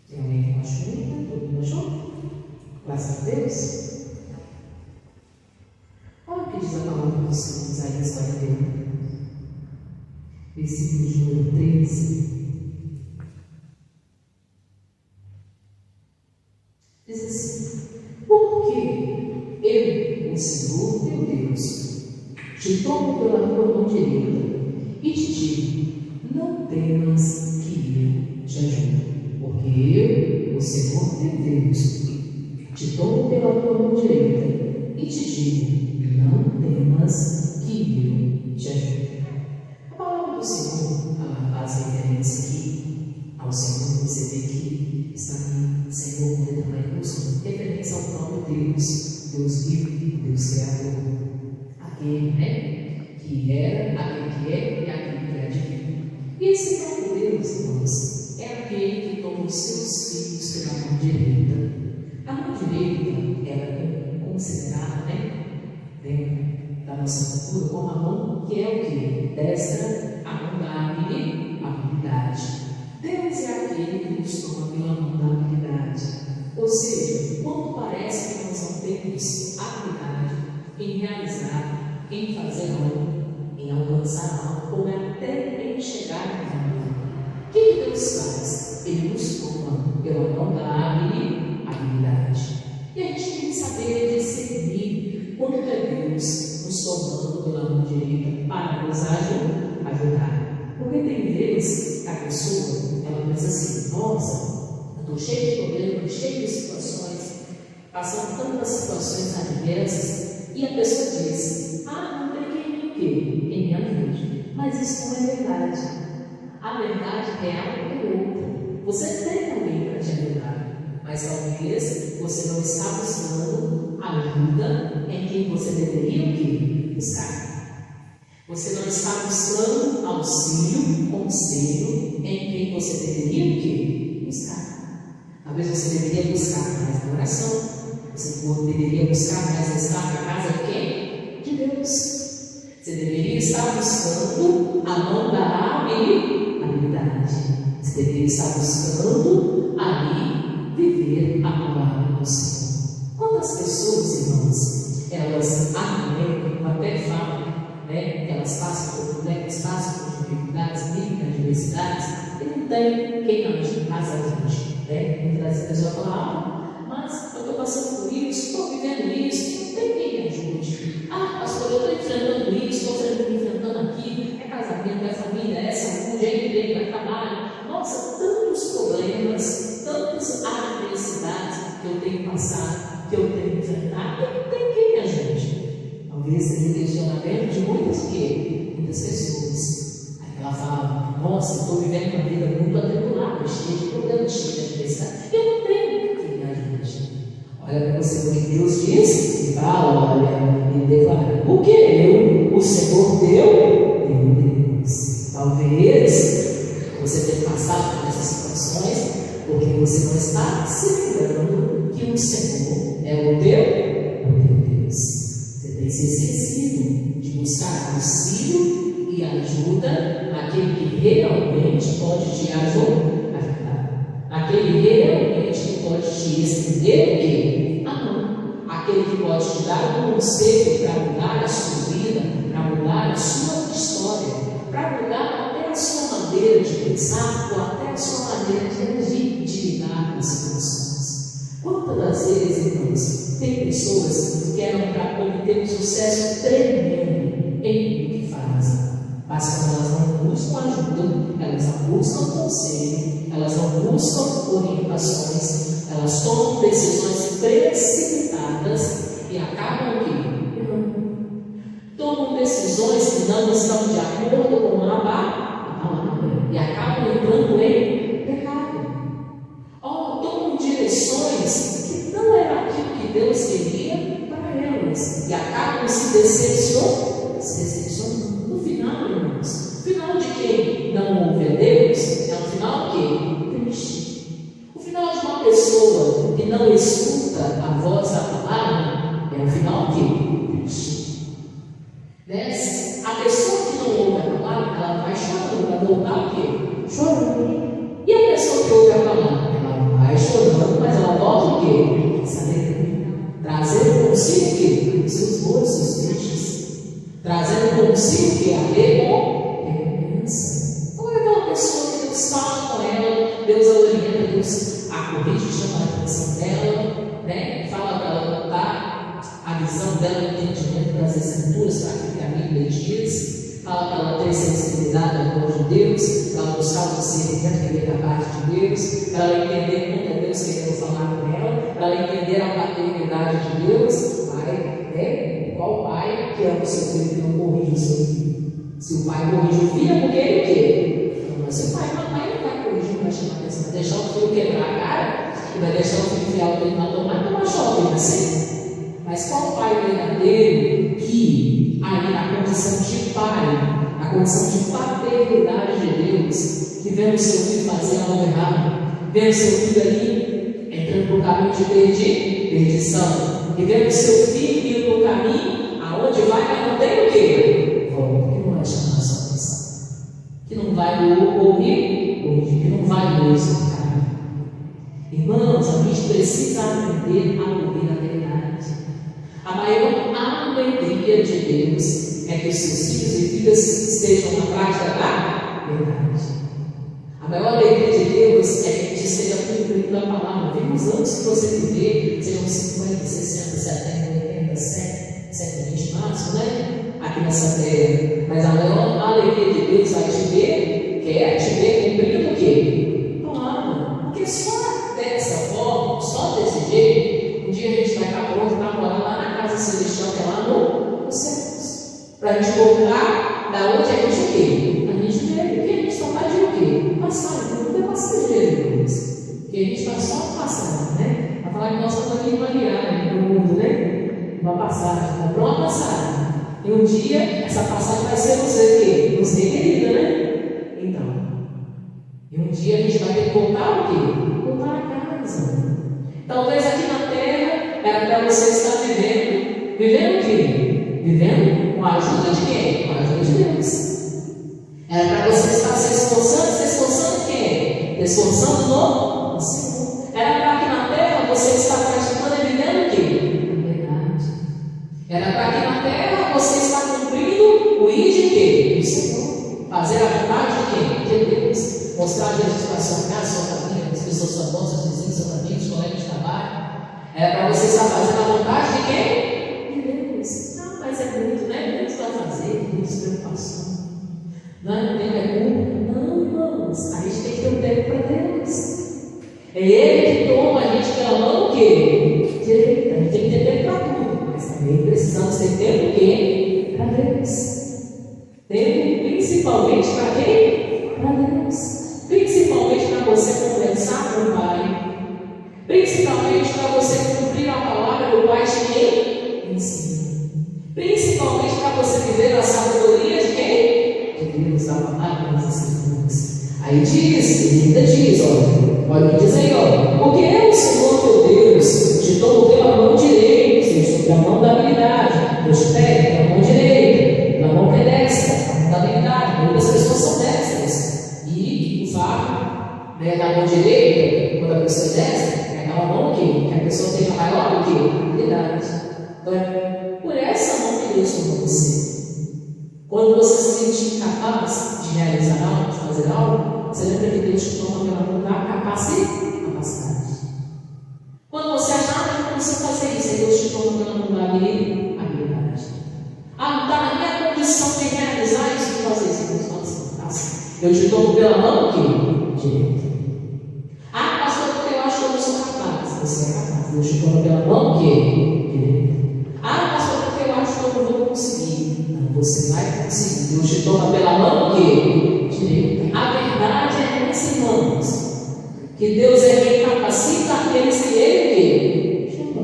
Tem alguém que achou ainda? Todo mundo achou? Graças a Deus. Olha o que diz a palavra do Senhor, Isaías 41, versículo de número 13. Diz assim: porque eu, o Senhor teu Deus, te tomo pela tua mão direita e te digo: não temas que eu te ajude. Porque eu, o Senhor teu Deus, te tomo pela tua mão direita e te digo: não temas que eu te ajude. A palavra do Senhor, ela faz referência aqui ao Senhor. Você vê que está em Senhor, referência ao próprio Deus, Deus vivo, Deus Criador, aquele, que era, aquele que é e aquele que há de vir. E esse próprio Deus, irmãos, é aquele que toma os seus filhos pela mão direita. A mão direita era considerada, dentro da nossa cultura, como a mão que é o que? Destra, a mão da habilidade. Deus é aquele que nos toma pela mão da habilidade. Ou seja, quando parece que nós não temos habilidade em realizar, em fazer algo, em alcançar algo, ou até em chegar em algo, o que Deus faz? Ele nos toma pela mão da habilidade. E a gente tem que saber discernir quando é Deus nos tomando pela mão direita para nos ajudar. Porque tem vezes que a pessoa, ela pensa assim: nossa, estou cheio de problemas, cheio de situações, passando tantas situações adversas, e a pessoa diz: não tem quem me ajude. Mas isso não é verdade. A verdade real é outra. Você tem alguém para te ajudar, mas talvez você não está buscando ajuda em quem você deveria buscar. Você não está buscando auxílio, conselho em quem você deveria buscar. Talvez você deveria buscar mais na oração. Você deveria buscar mais estar na casa de quem? De Deus. Você deveria estar buscando a mão da habilidade. Você deveria estar buscando ali viver a palavra do Senhor. Quantas pessoas, irmãos, elas argumentam, até falam, que elas passam por problemas, passam por dificuldades, vivem adversidades, e não tem quem as ajude. Muitas vezes a pessoa fala: mas eu estou passando por isso, estou vivendo isso, não tem quem me ajude. Pastor, eu estou enfrentando isso, estou enfrentando aquilo, é casamento, é família, é saúde, é emprego, é trabalho. Nossa, tantos problemas, tantas adversidades que eu tenho passado, que eu tenho enfrentado, e não tem quem me ajude. Talvez seja o questionamento de muitas pessoas. Aí ela fala: nossa, estou vivendo uma vida muito atribulada, cheia de problemas, cheia de adversidade. Eu não tenho quem me ajude. Olha para você o que Deus diz e fala, e declara: porque eu, o Senhor teu Deus. Talvez você tenha passado por essas situações porque você não está se lembrando que o Senhor é o teu Deus. Você tem se esquecido de buscar auxílio e ajuda naquele que realmente pode te ajudar, aquele realmente que pode te estender a mão, aquele que pode te dar um conselho para mudar a sua vida, para mudar a sua história, para mudar até a sua maneira de pensar ou até a sua maneira de lidar com as situações. Quantas das vezes, irmãos, tem pessoas que querem para obter um sucesso tremendo em tudo que fazem, mas quando elas não buscam ajuda, elas não buscam conselho, elas não buscam orientações, elas tomam decisões precipitadas e acabam errando. Tomam decisões que não estão de acordo com a palavra e acabam entrando em pecado. Tomam direções que não era aquilo que Deus queria para elas e acabam se decepcionando. No final, irmãos, o final de quem não ouve a Deus é um final que triste. O final de uma pessoa que não escuta a voz da palavra é um final que triste. A pessoa que não ouve a palavra, ela vai chorando, vai voltar o quê? Chorando. E a pessoa que ouve a palavra, ela vai anuncia o que? A recompensa. Então é aquela pessoa que Deus fala com ela, Deus a orienta, Deus a corrige, chama a atenção dela, né? Fala para ela botar a visão dela, o entendimento das Escrituras, para aquilo que a Bíblia diz. Fala para ela ter sensibilidade ao amor de Deus, para ela buscar o discernimento que vem da parte de Deus, para ela entender como é Deus querendo falar com ela, para ela entender a paternidade de Deus. Pai, né? Qual pai que ama o seu filho que não corrige o seu filho? Se o pai corrige o filho, é porque ele o quê? Mas se o pai não vai corrigir, vai chamar a atenção, vai deixar o filho quebrar a cara e vai deixar o filho enfiar o dedo na tomada e tomar choque, assim. Mas qual pai verdadeiro que, aí na condição de pai, a condição de paternidade de Deus, que vendo o seu filho fazer algo errado, vendo o seu filho ali entrando no caminho de perdição, e vendo o seu filho indo no caminho, aonde vai, mas não tem o quê? Volta, que não vai chamar a sua atenção, que não vai ouvir, que não vai explicar. Irmãos, a gente precisa aprender a ouvir a verdade. A maior alegria de Deus é que os seus filhos e filhas estejam na prática da verdade. A maior alegria de Deus é que a gente esteja cumprindo a palavra. Vemos anos que você viver, sejam 50, 60, 70, 80, 100, 120 máximo, né? Aqui nessa terra. Mas a maior alegria de Deus vai te ver, quer te ver cumprindo o quê? Palavra. Porque só dessa forma, só desse jeito, um dia a gente vai estar pronto para morar lá na casa celestial, que é lá nos céus. Para a gente voltar da onde a gente o quê? A gente veio. Porque a gente só vai de o quê? Passar. Então não é passageiro, Deus. Porque a gente está só passando, né? Para falar que nós estamos aqui variar no mundo, né? Uma passagem, comprou uma passagem. E um dia, essa passagem vai ser nos requerida, né? Então, e um dia a gente vai ter que voltar o quê? Voltar a casa. Talvez aqui na terra era para você estar vivendo. Vivendo o quê? Vivendo com a ajuda de quem? Com a ajuda de Deus. Era para você estar se esforçando em quem? Esforçando no Senhor. Era para que na terra você estar praticando e vivendo o quê? A verdade. Era para que na terra você estar cumprindo o ir de quê? Do Senhor. Fazer a vontade de quem? De Deus. Mostrar Jesus para a sua casa, sua família, as pessoas, sua voz, seus vizinhos, seus amigos, colegas de trabalho. Era para você estar fazendo a vontade de quem? De Deus. Não, mas é muito, né? Deus vai fazer, muitas preocupações. Não tem tempo? Não, irmãos. A gente tem que ter um tempo para Deus. É Ele que toma a gente pela mão o quê? Direita. A gente tem que ter tempo para tudo. Mas também precisamos ter tempo o quê? Para Deus. Tempo principalmente para quem? Para Deus. Principalmente para você conversar com o Pai. Principalmente para você cumprir a palavra do Pai de quem? Ensina. Principalmente para você viver a sabedoria de quem? De Deus, a palavra das Escrituras. Aí diz, ainda diz, olha o que diz aí, porque é o Senhor teu Deus te toma pela mão direita, ou seja, pela mão da habilidade, Deus te pega pela mão direita, pela mão que é destra, a mão da habilidade. Muitas pessoas são destras, e o fato da mão direita, quando a pessoa é destra, é aquela mão que a pessoa tem a maior habilidade. Então é por essa mão que Deus tomou você. Quando você se sentir incapaz de realizar algo, de fazer algo, você lembra que Deus te toma pela mão da capacidade. Quando você achar que não precisa fazer isso, aí Deus te toma pela mão da habilidade. Ah, não está na minha condição de realizar isso, de fazer isso. Deus fala assim, assim. Eu te tomo pela mão que? Direita. Ah, pastor, porque eu acho que eu não sou capaz. Você é capaz. Deus te toma pela mão que? Direita. Ah, pastor, porque eu acho que eu não vou conseguir. Você vai conseguir. Deus te toma pela mão que? Direita. A verdade é essa, irmãos, que Deus é quem capacita aqueles que Ele chama.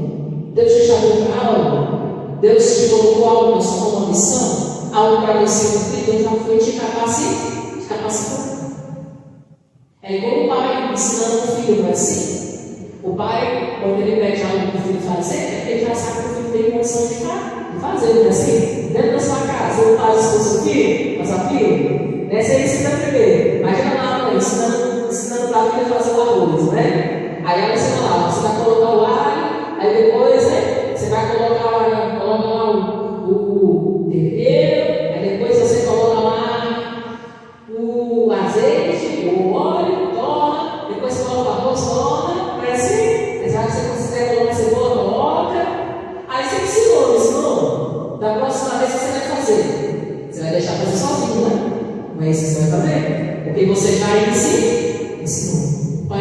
Deus te chamou para algo. Deus te colocou algo na sua uma missão, algo para você cumprir. Deus já foi te capacitar. É igual o pai ensinando o filho, não é assim? O pai, quando ele pede algo para o filho fazer, ele já sabe que o filho tem condição de fazer, não é assim? Dentro da sua casa, o pai ensinou seu filho, a sua filha, né? Você ensina primeiro. Imagina lá, mãe, ensinando para a filha a fazer o arroz, né? Aí ela ensina lá, você vai colocar o alho, aí depois, né? Você vai coloca lá o tempero, aí depois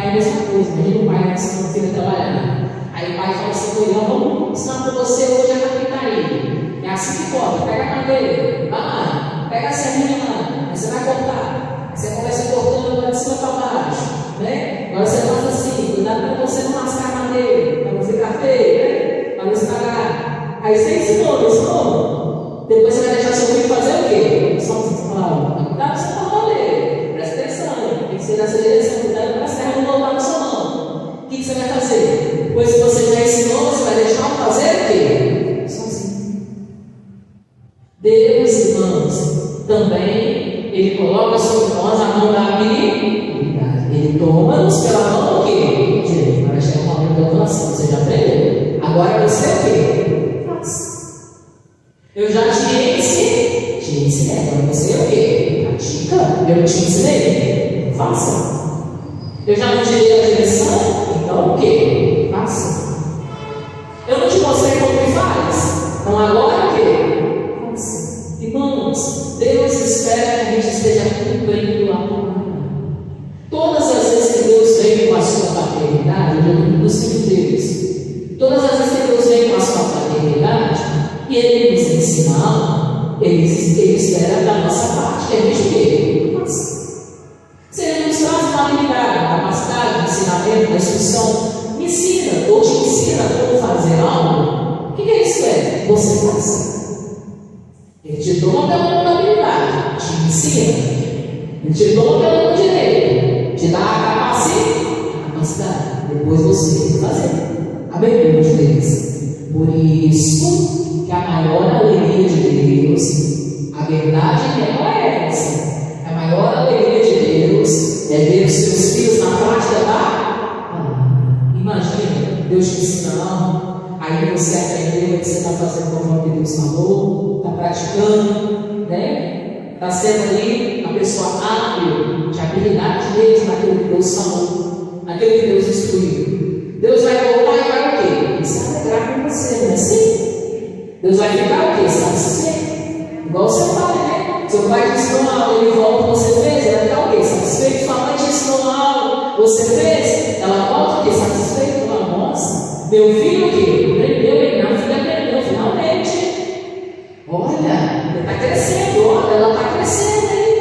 pai é a mesma coisa. Imagina o pai ensinando o filho a trabalhar. Aí o pai fala assim: Leão, vamos ensinar para você hoje a carpintaria. É assim que corta, pega a madeira, vai lá, pega a serrinha lá, aí você vai cortar. Aí você começa cortando lá de cima para baixo, né? Agora você faz assim, cuidado para você não mascar a madeira, para não ficar feio, né? Para não estragar. Aí você ensinou. Depois você vai deixar seu filho fazer o quê? Só você fala, cuidado para você não valer, presta atenção, tem que ser nessa direção, cuidado para a serra não voltar na sua mão. O que você vai fazer? Depois que você já ensinou, você vai deixar fazer o quê? Sozinho. Deus, irmãos, também, Ele coloca sobre nós a mão da habilidade. Ele toma-nos pela mão o quê? Direito. Para chegar uma momento da doação. Você já aprendeu? Agora você o quê? Faça. Eu já te ensinei. Agora você o quê? Pratica. Eu te ensinei. Faça. Eu já não te dei a direção. Então o quê? Faça. Eu não te mostrei como que faz. Então agora o quê? Faça. Irmãos, Deus espera que a gente esteja cumprindo a palavra. Todas as vezes que Deus vem com a sua paternidade, eu digo dos filhos de Deus. Todas as vezes que Deus vem com a sua paternidade, e Ele nos ensina algo, Ele espera da nossa parte, que a gente o quê? Faça. Se Ele nos traz uma habilidade, uma capacidade, um ensinamento, uma instrução, me ensina ou te ensina como fazer algo, o que Ele espera? Você faça. Ele te toma pela mão da habilidade, te ensina, Ele te toma pela mão direita, te dá a capacidade, depois você tem que fazer. Amém, meus Deus? Por isso que a maior alegria de Deus, a verdade real é essa. A maior alegria de Deus é ver os seus filhos na prática da palavra. Imagina, Deus te ensina algo, aí você aprendeu que você está fazendo conforme que Deus falou, está praticando, né? Está sendo ali a pessoa hábil, de habilidade de Deus naquilo que Deus falou, naquilo que Deus instruiu. Deus vai voltar e vai o quê? Ele se alegrar com você, não é assim? Deus vai ficar o quê? Satisfeito. Igual seu pai, né? Seu pai te ensinou algo, ele volta, você fez, ela fica o quê? Satisfeito. Sua mãe te ensinou algo, você fez, ela volta o quê? Satisfeito. Ela, nossa, meu filho o quê? Aprendeu, minha filha aprendeu, finalmente. Olha, ele está crescendo, olha, ela está crescendo, hein?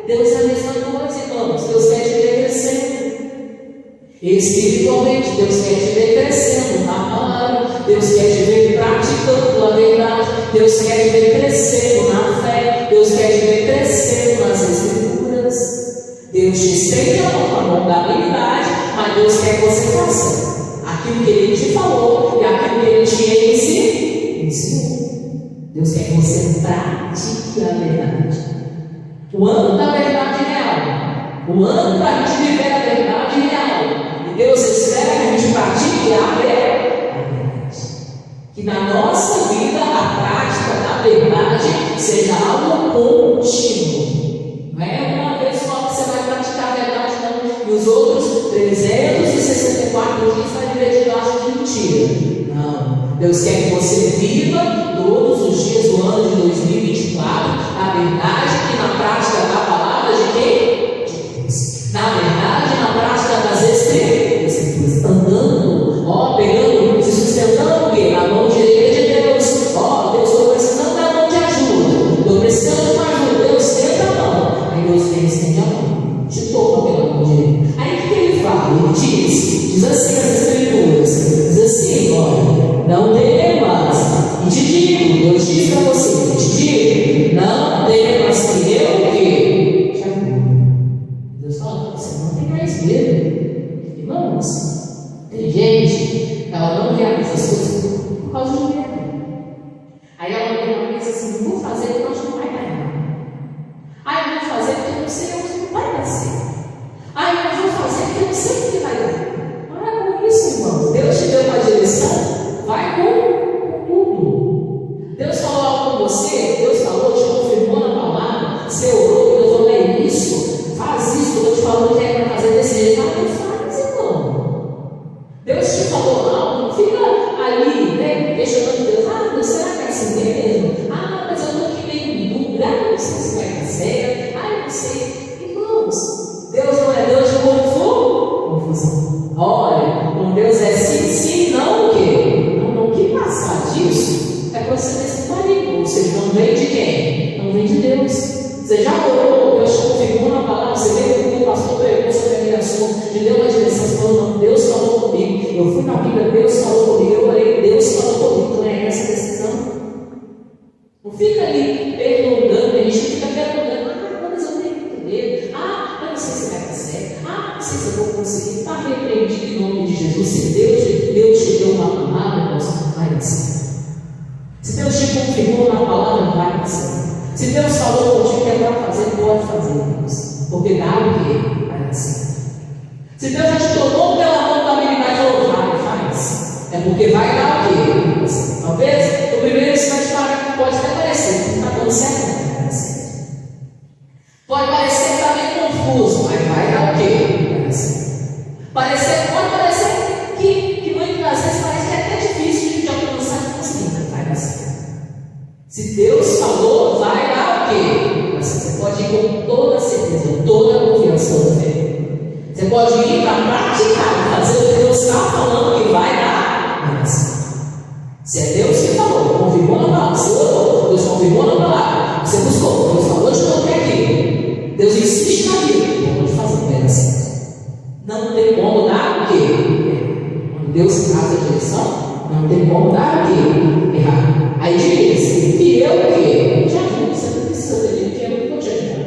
Deus é a mesma coisa, irmãos. Deus quer te ver crescendo. Espiritualmente, Deus quer te ver crescendo na palavra, Deus quer te ver praticando a verdade, Deus quer te ver crescendo na fé, Deus quer te ver crescendo nas escrituras. Deus te estende a mão da habilidade, mas Deus quer que você faça aquilo que Ele te falou e aquilo que Ele te ensinou. Deus quer que você pratique a verdade. O ano da verdade real, o ano para a gente viver a verdade real. Deus espera que a gente pratique a verdade. Que na nossa vida a prática da verdade seja algo contínuo. Não é uma vez só que você vai praticar a verdade, não. E os outros 364 dias vai viver debaixo de mentira. Não. Deus quer que você viva todos os dias do ano de 2024 a verdade e na prática da palavra de quem? De Deus. Na verdade, na prática das escrituras, andando, pegando, se sustentando o quê? Na mão direita de Deus. Deus, estou precisando da mão de ajuda. Estou precisando de uma ajuda. Deus, estende a mão. Aí Deus vem, estende a mão. Te toma pela mão direita. Aí o que ele fala? Ele diz assim as escrituras. Diz assim, olha, não temas. E te digo, Deus diz para você, te digo, não temas que eu o quê? Te ajudo. Deus fala, você não tem mais medo. Irmãos, tem gente que ela não realiza as coisas por causa de medo. Aí ela pensa assim, vou fazer porque eu acho que não vai dar errado. Aí eu vou fazer porque eu não sei onde não vai dar certo. Aí eu vou fazer porque eu não sei o que vai dar. Para com isso, irmãos. Deus te deu uma direção, vai com tudo. Deus falou algo com você, Deus falou, te confirmou na palavra, você orou, Deus falou, é isso, faz isso, eu estou te falando que é para fazer desse jeito. Faz, irmão. Deus te falou algo, não fica ali, né, questionando Deus, Deus, será que é assim mesmo? Mas eu estou aqui meio em dúvida, eu não sei se vai dar certo, eu não sei. Irmãos, Deus não é Deus de confusão. Olha, com Deus é sim, sim, não o quê? Não, que passar disso é procedência maligna. Ou seja, não vem de quem? Não vem de Deus. Você já orou, Deus te confirmou na palavra, você veio com o pastor, pregou sobre aquele assunto, te deu uma direção, você falou, não, Deus falou comigo. Eu fui na Bíblia, Deus falou comigo, eu orei, Deus falou comigo. Então é essa a decisão. Não fica ali perguntando, a gente fica perguntando, mas eu tenho que entender. Eu não sei se vai dar certo. Não sei se eu vou conseguir. Está repreendido em nome de Jesus. Se Deus te deu uma palavra, vai dar certo. Se Deus te confirmou na palavra, vai dar certo. Se Deus falou contigo que é para fazer, pode fazer. Porque dá o quê? Vai dar certo. Se Deus já te tomou pela mão da habilidade, faz. É porque vai dar o quê? Talvez no primeiro instante pode até parecer que não está dando certo, não vai dar certo. Pode parecer que está meio confuso, mas vai dar o quê? Vai dar certo. Pode parecer que muitas vezes parece que é até difícil de alcançar e conseguir, mas vai dar certo. Se Deus falou, vai dar o quê? Você pode ir com toda a certeza, toda a confiança, toda a fé. Você pode ir para praticar, fazer o que Deus está falando que vai dar certo. Se é Deus que falou, confirmou na palavra, você orou, Deus confirmou na palavra, você buscou, Deus falou de novo aqui. Deus insiste naquilo, pode fazer, vai dar certo. Não tem como dar o quê? Quando Deus traz a direção, não tem como dar o quê? Errado. Aí diz, e eu o quê? Já vi, você não precisa ter dinheiro, que eu vou te ajudar.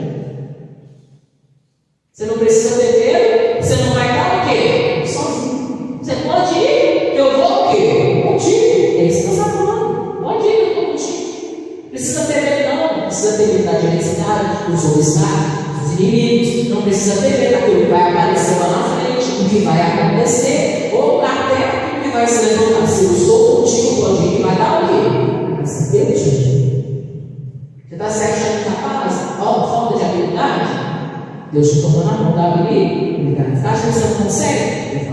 Você não precisa ter dinheiro, você não vai dar o quê? Sozinho. Você pode ir, eu vou o quê? Contigo. É isso que você está falando. Pode ir, eu estou contigo. Precisa ter medo, não. Precisa ter medo da adversidade, dos obstáculos, dos inimigos. Não precisa ter medo daquilo que vai aparecer lá na frente, o que vai acontecer, ou até aquilo que vai se levantar. Se eu estou contigo, pode ir, vai dar o quê? Vai ser Deus, gente. Você está se achando capaz? Falta de habilidade? Deus te tomou na mão da habilidade. Está achando que você não consegue? Ele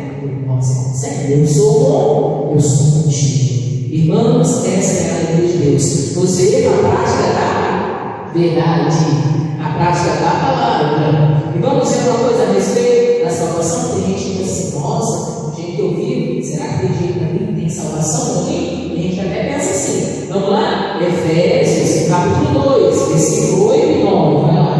fala, você consegue? Eu sou bom, eu sou contigo. Irmãos, essa é a alegria de Deus. Você, na prática da verdade, a prática da palavra. E vamos ver uma coisa a respeito da salvação. Tem gente que diz assim, nossa, o jeito que eu vivo, será que tem jeito também tem salvação aqui? E a gente até pensa assim. Vamos lá? Efésios, capítulo 2, versículo 8 e 9. Vai lá.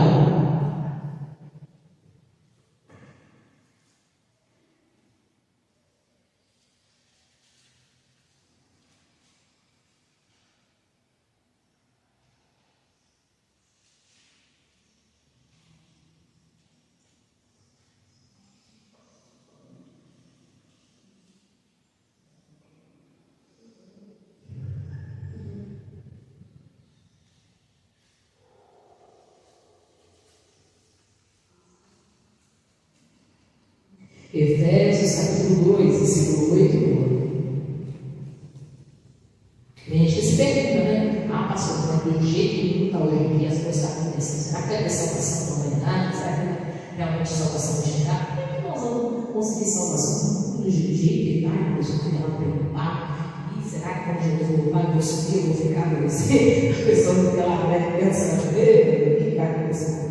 Efésios capítulo 2, versículo 8 e 9. Tem gente que se pergunta, né? Pastor, do jeito que está hoje em dia as coisas estão acontecendo, será que é salvação da humanidade? Será que é realmente salvação de chegar? Como é que nós vamos conseguir salvação do jeito que está? A pessoa fica lá preocupada. E será que quando Jesus voltar, eu vou subir, eu vou ficar com você? A pessoa fica lá pensando, o que vai acontecer comigo?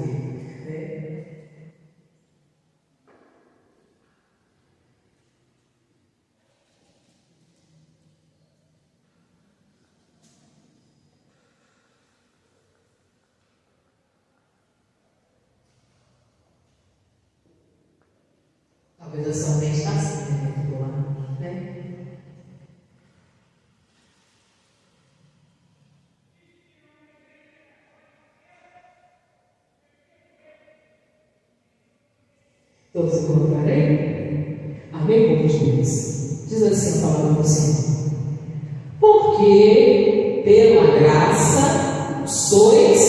Talvez a sua mente está assim, né? Todos se colocarem? Amém, povo de Deus? Diz assim a palavra do Senhor. Porque pela graça sois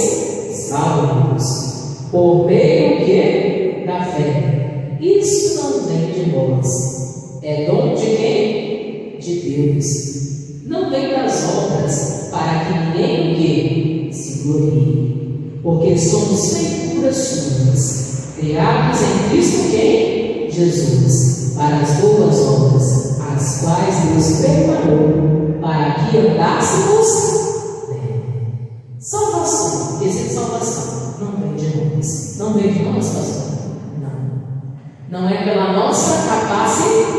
salvos, por meio que da fé. Isso não vem de vós, é dom de quem? De Deus. Não vem das obras, para que ninguém o quê? Se glorie. Porque somos feituras suas, criados em Cristo quem? Jesus, para as boas obras, as quais Deus preparou, para que andássemos nele. Salvação, dizer salvação, não vem de nós, não vem de nós, pastor. Não é pela nossa capacidade,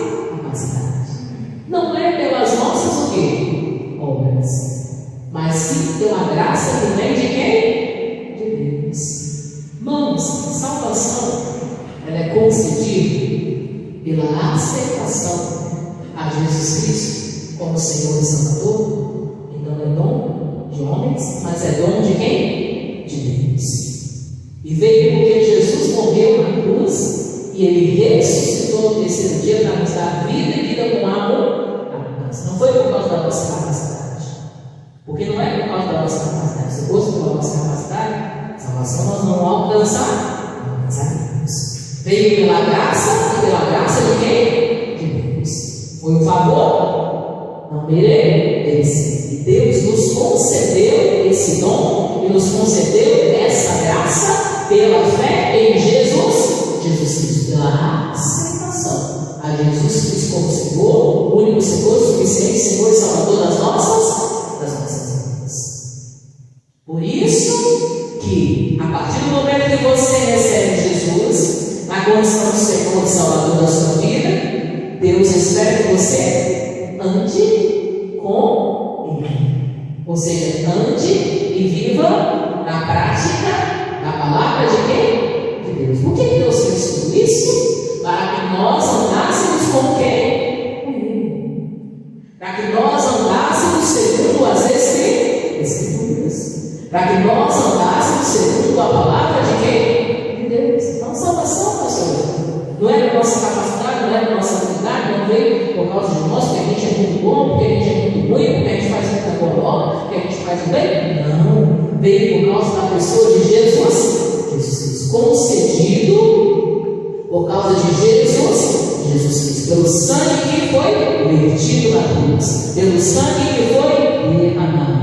graça que vem de quem? De Deus. Irmãos, a salvação, ela é concedida pela aceitação a Jesus Cristo como Senhor e Salvador. Então é dom de homens, mas é dom de quem? De Deus. E veio porque Jesus morreu na cruz e Ele ressuscitou no terceiro dia para nos dar vida e vida com amor. Não foi por causa da nossa capacidade, porque não é por causa da nossa capacidade. Se fosse pela nossa capacidade, a salvação nós não alcançaríamos. Veio pela graça, e pela graça de quem? De Deus. Foi um favor? Não merece. E Deus nos concedeu esse dom e nos concedeu essa graça pela fé em Jesus Cristo, pela aceitação a Jesus Cristo como Senhor, o único Senhor, suficiente Senhor e Salvador das nossas vidas. Por isso que, a partir do momento que você recebe Jesus na condição de Senhor e Salvador da sua vida, Deus espera que você ande com Ele. Ou seja, ande e viva na prática da palavra de quem? De Deus. Por que Deus fez tudo isso? Para que nós andássemos com quem? Com Ele. Para que nós andássemos segundo as Escrituras. Para que nós andássemos segundo a palavra de quem? De Deus. Então, salvação, pastor, não é da nossa capacidade, não é da nossa habilidade, não veio por causa de nós, porque a gente é muito bom, porque a gente é muito ruim, porque a gente faz muita boa obra, porque a gente faz o bem. Não. Veio por causa da pessoa de Jesus Cristo, concedido por causa de Jesus Cristo, pelo sangue que foi vertido na cruz, pelo sangue que foi derramado.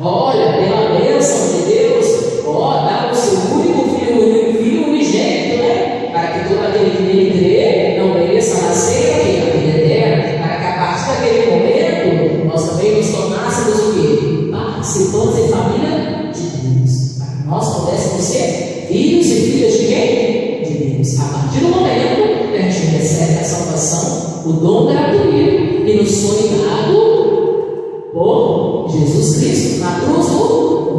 Olha, pela bênção de Deus, dá o seu único filho unigênito, né? Para que todo aquele que nele crê não mereça nascer a vida eterna, para que a partir daquele momento nós também nos tornássemos o quê? Participantes em família de Deus, para que nós pudéssemos ser filhos e filhas de quem? De Deus. A partir do momento que a gente recebe a salvação, o dom gratuito que nos foi dado por Jesus Cristo na cruz do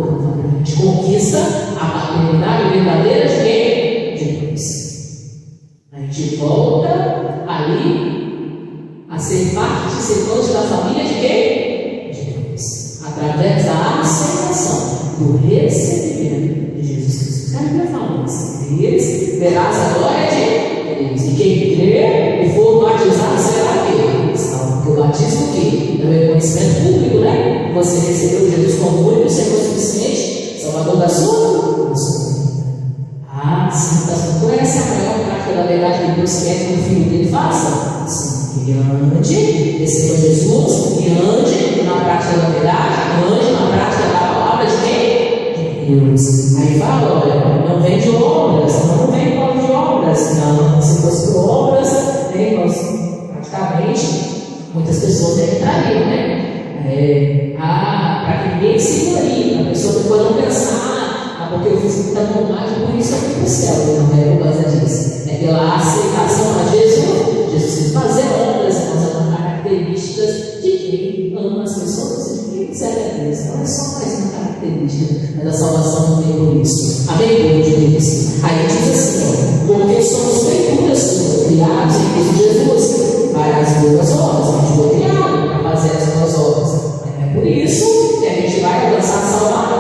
Calvário, a gente conquista a paternidade verdadeira de quem? De Deus. A gente volta ali a ser participante da família de quem? De Deus. Através da aceitação, do recebimento de Jesus Cristo. O cara vai falando assim: Deus, verás a glória de Deus. E quem crer e for batizado será o quê? Porque o batismo o quê? É o reconhecimento público, né? Você recebeu Jesus como único Senhor suficiente, Salvador da sua vida. Ah, sim, pastor. Então essa é a maior prática da verdade que Deus quer que o Filho dele faça? Sim, que ele ande, receba Jesus, e ande na prática da verdade, ande na prática da palavra de quem? De Deus. Aí fala, olha, não vem de obras, não vem por causa de obras. Não, se fosse por obras, nós praticamente muitas pessoas entrariam, né? Para que ninguém se glorie, a pessoa depois não pensar, porque eu fiz muita vontade, por isso eu fui para o céu. Não é por causa disso. É pela aceitação a Jesus. Jesus quis fazer obras, nós é características de quem ama as pessoas e de quem serve a Deus. Não é só mais uma característica, mas a salvação não vem por isso. Amém, povo de Deus? Aí diz assim, porque somos feituras suas, criados em Cristo Jesus, para as boas obras. A gente foi criado para fazer as boas obras. É por isso que a gente vai alcançar a salvação.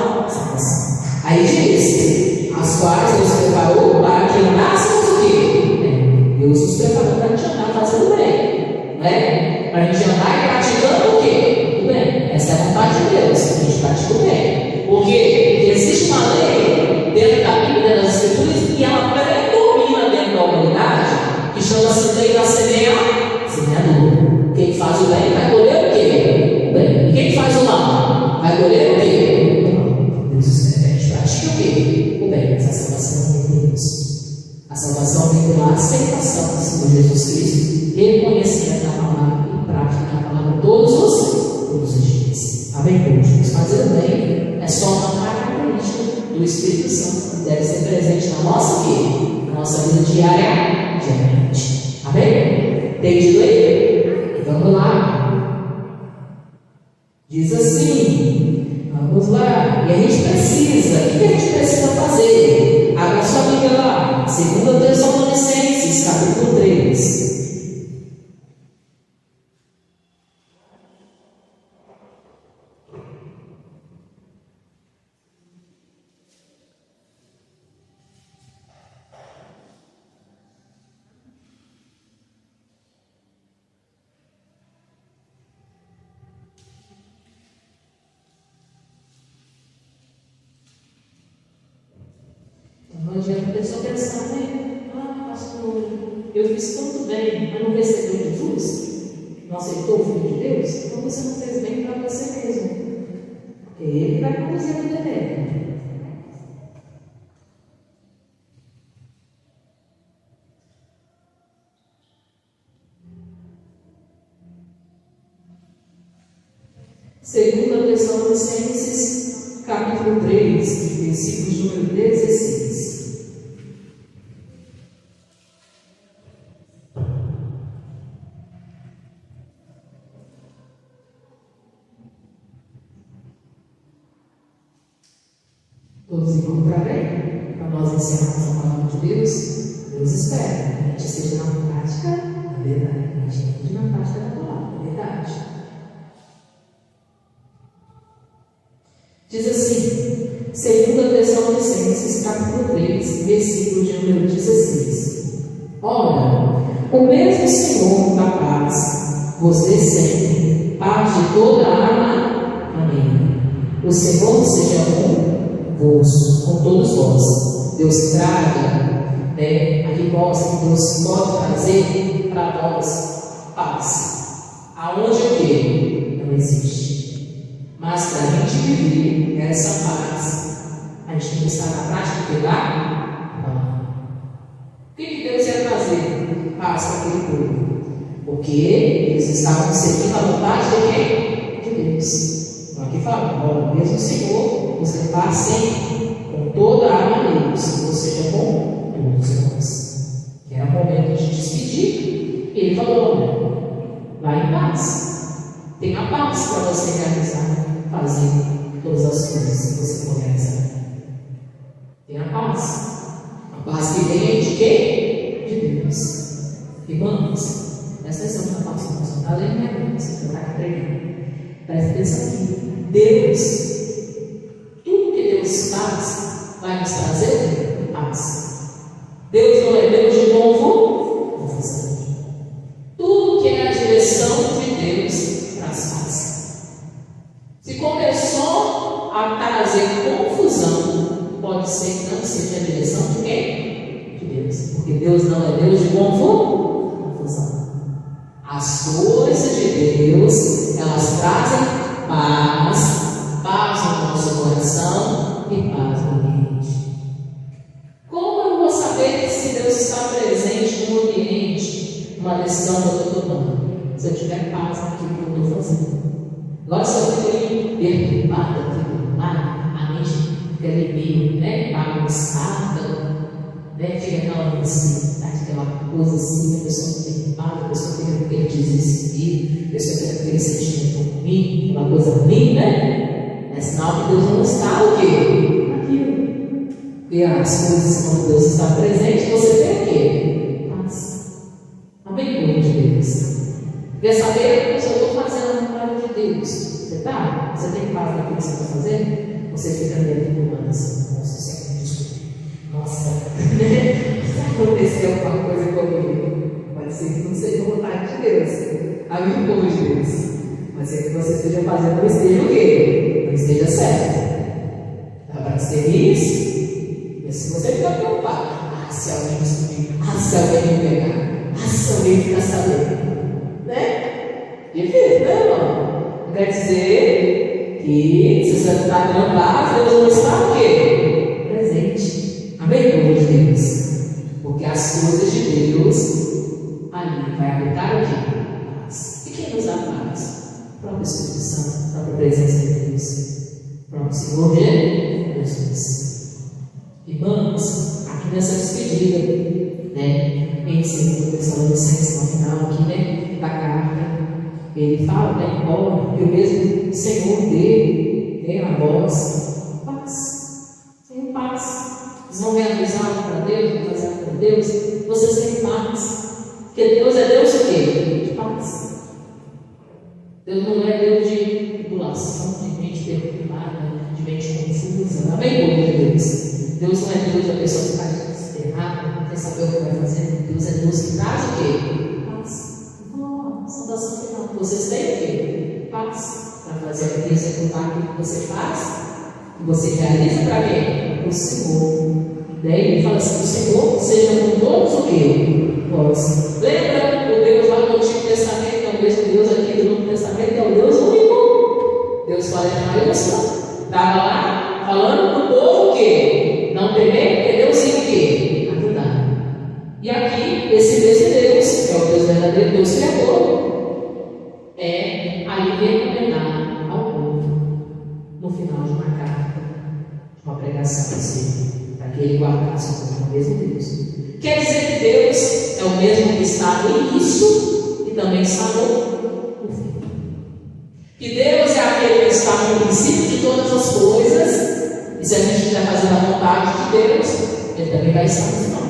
Aí diz, as quais Deus preparou para que andássemos o quê? Deus nos preparou para a gente andar fazendo bem, né? Para a gente andar praticando o quê? O bem. Essa é a vontade de Deus, que a gente pratica o bem. Por quê? Porque existe uma lei dentro da Bíblia, das Escrituras, e ela predomina dentro da humanidade, que chama-se lei da semeadura. Quem faz o bem vai colher o quê? O bem. E quem faz o mal vai colher o quê? O mal. Deus espera que a gente pratique o quê? O bem. Mas a salvação vem de Deus. A salvação vem pela aceitação do Senhor Jesus Cristo, reconhecendo a palavra e prática da palavra todos os dias. Amém, povo? Fazer o bem é só uma característica do Espírito Santo que deve ser presente na nossa vida, na nossa vida diariamente. Amém? Tem de ler? Vamos lá. Diz assim, vamos lá. E a gente adianta a pessoa pensar, né? Ah, pastor, eu fiz tanto bem, mas não recebeu Jesus? Não aceitou o Filho de Deus? Então você não fez bem para você mesmo. Porque Ele vai conduzir a vida dele. Segunda Tessalonicenses, capítulo 3, versículos número 16. Todos encontrarem para nós ensinarmos a palavra de Deus. Deus espera que a gente esteja na prática da verdade, que a gente esteja na prática da palavra, da verdade. Diz assim, 2 Tessalonicenses, capítulo 3, versículo de número 16. Ora, o mesmo Senhor da paz vos dê sempre paz de toda a alma. Amém. O Senhor seja convosco, com todos vós. Deus traga, a resposta que Deus pode trazer para nós paz. Aonde o que? Não existe. Mas para a gente viver essa paz, a gente tem que estar na prática de lá. O que Deus ia trazer paz para aquele povo? Porque eles estavam seguindo a vontade de quem? De Deus. Então aqui fala, o mesmo Senhor, você paz sempre, com toda a alma dele, se você seja com todos os irmãos. Que era o momento de despedir, e ele falou, vai em paz. Tenha paz para você realizar, fazer todas as coisas que você for realizar. Tenha paz. A paz que vem de quem? De Deus. Irmãos, presta atenção na paz que nós estamos lendo, né? Você está aqui pregando. Presta atenção aqui. Deus, tudo que Deus faz, vai nos trazer paz. Deus não é Deus de confusão. Tudo que é a direção de Deus traz paz. Se começou a trazer confusão, pode ser que não seja a direção de quem? De Deus. Porque Deus não é Deus de confusão. As coisas de Deus, elas trazem paz, paz no nosso coração e paz no ambiente. Como eu vou saber se Deus está presente no ambiente, uma decisão que eu estou tomando? Se eu tiver paz naquilo que eu estou fazendo. Agora, se eu fico perturbada, a mente fica ali meio bagunçada, fica aquela ansiedade, aquela coisa assim, a pessoa fica perturbada, a pessoa fica com aquele desespero, a pessoa fica com aquele sentimento ruim, aquela coisa ruim, É sinal que Deus não está o quê? Aquilo. E as coisas, quando Deus está presente, você tem o quê? Paz. Amém, povo de Deus? Quer saber se eu estou fazendo a vontade de Deus? Você está? Você tem paz naquilo que você está fazendo? Você fica meio humano assim, nossa, nossa, se aconteceu alguma coisa comigo, pode ser que não seja a vontade de Deus. Amém, povo de Deus? Pode ser que você esteja fazendo, não esteja o quê? Não esteja certo. Dá para ser isso? Mas se você ficar preocupado, se alguém descobrir, se alguém me pegar, se alguém ficar sabendo. Difícil, irmão? Quer dizer que se você está tendo paz, Deus não está o quê? Presente. Amém, povo de Deus? Porque as coisas de Deus ali vai habitar o quê? Paz. E quem nos dá paz? O próprio Espírito Santo, a própria presença de Deus. O próprio Senhor Jesus. Irmãos, aqui nessa despedida, em 2 Tessalonicenses, no final aqui, da carta, ele fala, que o mesmo Senhor dê a nós paz. Tenham paz. Vocês vão realizar para Deus, vão fazer para Deus, vocês têm paz. Porque Deus é Deus o quê? De paz. Deus não é Deus de tribulação, de mente perturbada, de mente confusa. Amém, povo de Deus? Deus não é Deus da pessoa que está desesperada, sem saber o que vai fazer. Deus é Deus que traz o quê? Paz. Saudação final. Vocês têm o quê? Paz. Para fazer aquilo, executar aquilo que você faz, que você realiza para quem? Para o Senhor. Daí ele fala assim: o Senhor seja com todos o quê? Vós. Lembra o Deus lá do Antigo Testamento, que é o mesmo Deus aqui do Novo Testamento, que é o Deus único. Deus fala em maiúsculo. Estava lá falando para o povo o quê? Não temer, porque Deus ia o quê? Ajudar. E aqui, esse mesmo Deus, que é o Deus verdadeiro, Deus criador, é ali recomendar ao povo, no final de uma carta, de uma pregação assim, para que ele guardasse o mesmo Deus. Quer dizer que Deus é o mesmo que está no início e também está no fim. Que Deus é aquele que está no princípio de todas as coisas, e se a gente estiver fazendo a vontade de Deus, Ele também vai estar no final.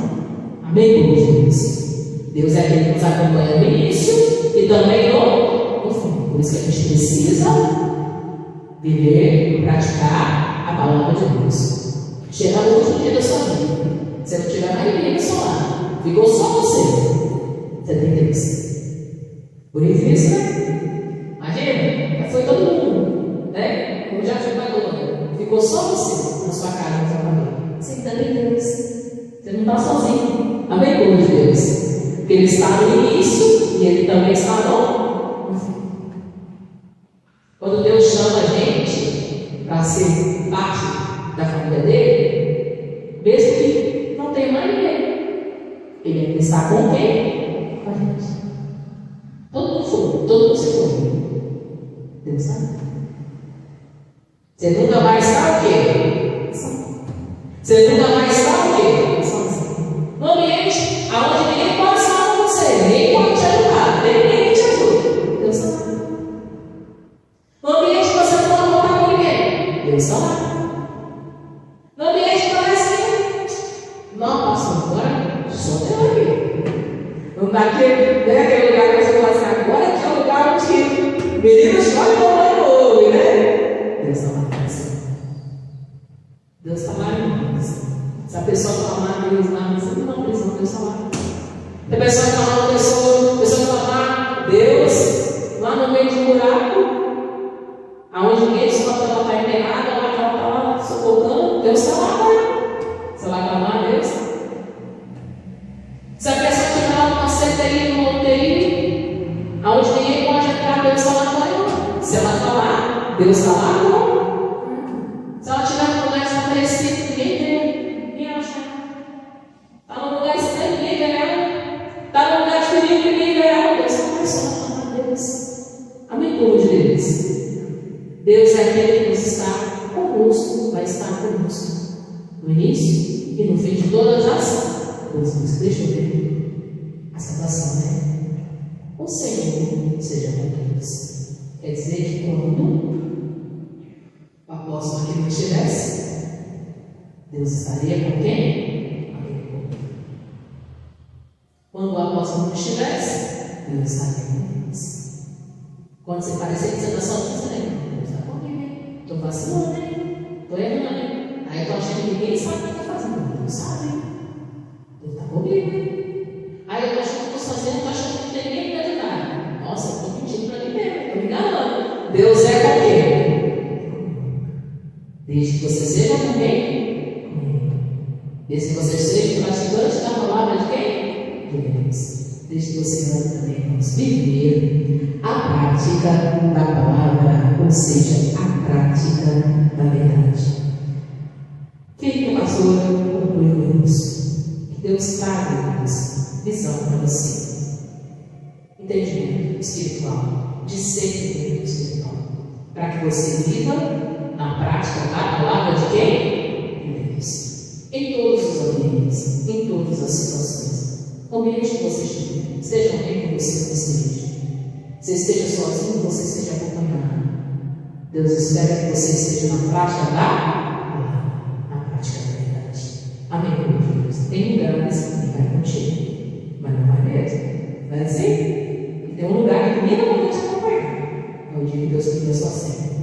Amém, Deus? Deus é aquele que nos acompanha no início e também no fim. Por isso que a gente precisa viver e praticar a palavra de Deus. Chega no último dia da sua vida, você não tiver mais ninguém no seu lado, ficou só você tem Deus. Por isso, né? Imagina, já foi todo mundo, né? Como já foi pagou, ficou só você na sua casa, na sua família. Você ainda tem Deus. Você não está sozinho. Amém, povo de Deus? Porque Ele está no início e Ele também está no fim. Quando Deus chama a gente para ser parte da família dele, mesmo que não tenha mais ninguém, Ele está com quem? Com a gente. Todo mundo for, todo mundo se for. Deus sabe. Você nunca vai estar o quê? Você nunca vai estar o quê? Sozinho. No ambiente onde ninguém pode estar com você, ninguém pode te ajudar, ninguém te ajuda. Deus está lá. No ambiente que você não pode contar com ninguém, Deus está lá. No ambiente que parece que não passa agora, só tem aqui. Não dá aquele lugar que você fala assim, agora que é o lugar onde menino chora e mamãe não ouve, né? Deus está lá. Deus está lá, irmãos. Se a pessoa clamar Deus lá, você não precisa, Deus está lá. Se a pessoa clamar uma pessoa clamar Deus lá no meio de um buraco, aonde ninguém descobre que ela está enterrada, lá que ela está lá sufocando, Deus está lá, né? Se ela clamar Deus. Se a pessoa estiver lá numa CTI, numa UTI, aonde ninguém pode entrar, Deus está lá com ela. Se ela está lá, Deus está lá, não. Se ela estiver num lugar estabelecido, ninguém vê, ninguém acha. Está num lugar estranho, ninguém vê ela. Está num lugar de perigo, ninguém vê ela. Deus está lá só para falar Deus. Amém, povo de Deus? Deus é aquele que nos está conosco, vai estar conosco no início e no fim de todas as coisas. Deixa eu ver a salvação, né? O Senhor seja com todos. Quer dizer que quando o apóstolo aqui não estivesse, Deus estaria com quem? Quando o apóstolo não estivesse, Deus estaria com eles. Quando você parecer que você está sozinho, Deus está comigo. Estou vacilando, estou errando. Aí eu estou achando que ninguém sabe o que está fazendo. Deus sabe. Deus está comigo. Aí eu estou achando que estou sozinho, estou achando que não tem ninguém para ajudar. Nossa, eu estou mentindo para mim mesmo, estou me enganando. Deus é com quem? Desde que você seja com quem? Desde que você seja praticante da palavra de quem? De Deus. Desde que você ame também, vamos viver a prática da palavra, ou seja, a prática da verdade. Querido pastor, concluiu isso. Que Deus traga visão para você. Entendimento espiritual, discernimento espiritual, para que você viva na prática da palavra de quem? De Deus. Em todos os ambientes, em todas as situações. O ambiente que você estiver, seja alguém que você esteja. Você esteja sozinho, você esteja acompanhado. Deus espera que você esteja na prática da verdade. Amém, meu Deus. Tem lugares que vai contigo, mas não vai mesmo. Vai assim? E tem um lugar que ninguém vai poder te acompanhar. É o dia que Deus queria só sempre.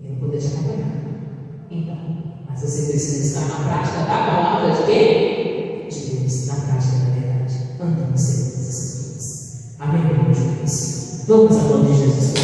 E não poder te acompanhar. Então, mas você precisa estar na prática da palavra de quem? De Deus, na prática da verdade. Andando segundo essas coisas. Amém, meu Deus. Vamos ao nome de Jesus.